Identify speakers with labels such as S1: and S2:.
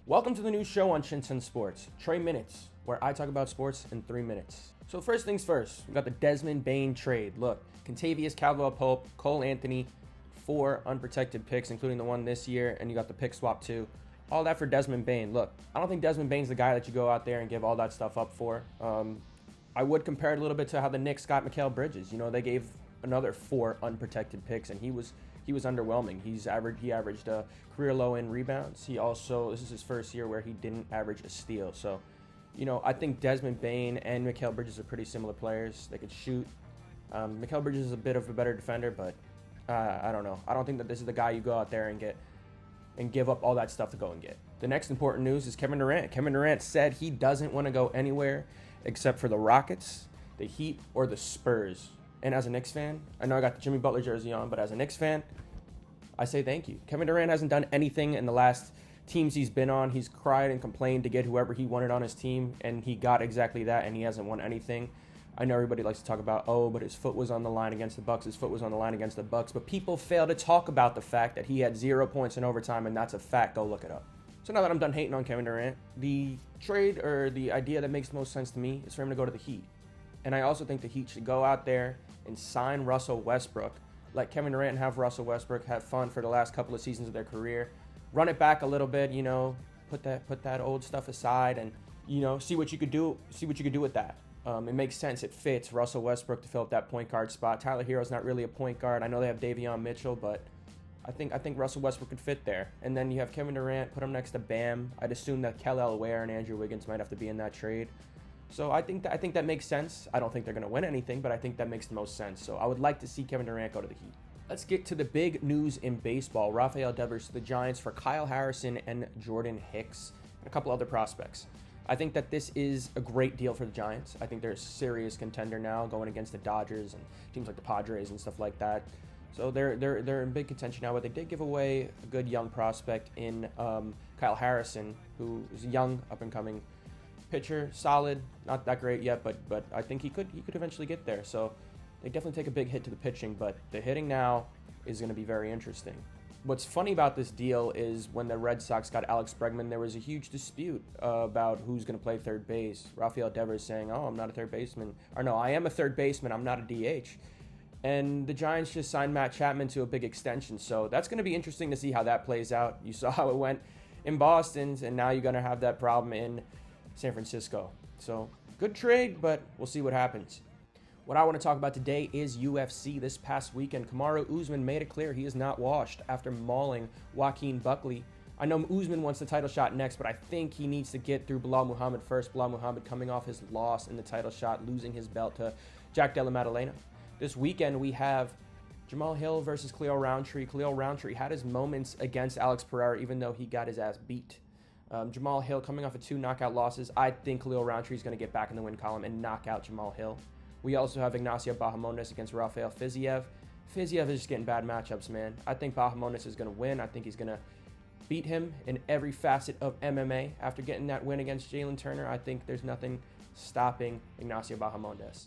S1: Welcome to the new show on Shinsen Sports, Tre Minutes, where I talk about sports in 3 minutes. So first things first, we got the Desmond Bane trade. Look, Contavious Caldwell-Pope, Cole Anthony, 4 unprotected picks, including the one this year, and you got the pick swap too. All that for Desmond Bane. Look, I don't think Desmond Bane's the guy that you go out there and give all that stuff up for. I would compare it a little bit to how the Knicks got Mikal Bridges. You know, they gave another 4 unprotected picks, and he was underwhelming. He averaged a career low in rebounds. This is his first year where he didn't average a steal. So, you know, I think Desmond Bane and Mikal Bridges are pretty similar players. They could shoot. Mikal Bridges is a bit of a better defender, but I don't know. I don't think that this is the guy you go out there and give up all that stuff to go and get. The next important news is Kevin Durant. Kevin Durant said he doesn't want to go anywhere except for the Rockets, the Heat, or the Spurs. And as a Knicks fan, I know I got the Jimmy Butler jersey on, but as a Knicks fan, I say thank you. Kevin Durant hasn't done anything in the last teams he's been on. He's cried and complained to get whoever he wanted on his team, and he got exactly that, and he hasn't won anything. I know everybody likes to talk about, but his foot was on the line against the Bucks. His foot was on the line against the Bucks, but people fail to talk about the fact that he had 0 points in overtime, and that's a fact. Go look it up. So now that I'm done hating on Kevin Durant, the trade or the idea that makes the most sense to me is for him to go to the Heat. And I also think the Heat should go out there and sign Russell Westbrook. Let Kevin Durant have Russell Westbrook have fun for the last couple of seasons of their career. Run it back a little bit, you know, put that old stuff aside and, you know, see what you could do with that. It makes sense. It fits Russell Westbrook to fill up that point guard spot. Tyler Hero's not really a point guard. I know they have Davion Mitchell, but I think Russell Westbrook could fit there. And then you have Kevin Durant, put him next to Bam. I'd assume that Kel'el Ware and Andrew Wiggins might have to be in that trade. So I think that makes sense. I don't think they're going to win anything, but I think that makes the most sense. So I would like to see Kevin Durant go to the Heat. Let's get to the big news in baseball. Rafael devers to the Giants for Kyle Harrison and Jordan Hicks and a couple other prospects. I think that this is a great deal for the Giants. I think they're a serious contender now, going against the Dodgers and teams like the Padres and stuff like that. So they're in big contention now, but they did give away a good young prospect in Kyle Harrison, who is a young up-and-coming pitcher, solid, not that great yet, but I think he could eventually get there. So they definitely take a big hit to the pitching, but the hitting now is going to be very interesting. What's funny about this deal is when the Red Sox got Alex Bregman, there was a huge dispute about who's going to play third base. Rafael Devers saying, I'm not a third baseman. Or no, I am a third baseman, I'm not a DH. And the Giants just signed Matt Chapman to a big extension, so that's going to be interesting to see how that plays out. You saw how it went in Boston, and now you're going to have that problem in San Francisco. So good trade, but we'll see what happens. What I want to talk about today is UFC. This past weekend, Kamaru Usman made it clear he is not washed after mauling Joaquin Buckley. I know Usman wants the title shot next, but I think he needs to get through Bilal Muhammad first. Bilal Muhammad coming off his loss in the title shot, losing his belt to Jack Della Maddalena. This weekend we have Jamal Hill versus Khalil Roundtree. Khalil Roundtree had his moments against Alex Pereira, even though he got his ass beat. Jamal Hill coming off of 2 knockout losses. I think Khalil Roundtree is going to get back in the win column and knock out Jamal Hill. We also have Ignacio Bahamondes against Rafael Fiziev. Fiziev is just getting bad matchups, man. I think Bahamondes is going to win. I think he's going to beat him in every facet of MMA. After getting that win against Jalen Turner, I think there's nothing stopping Ignacio Bahamondes.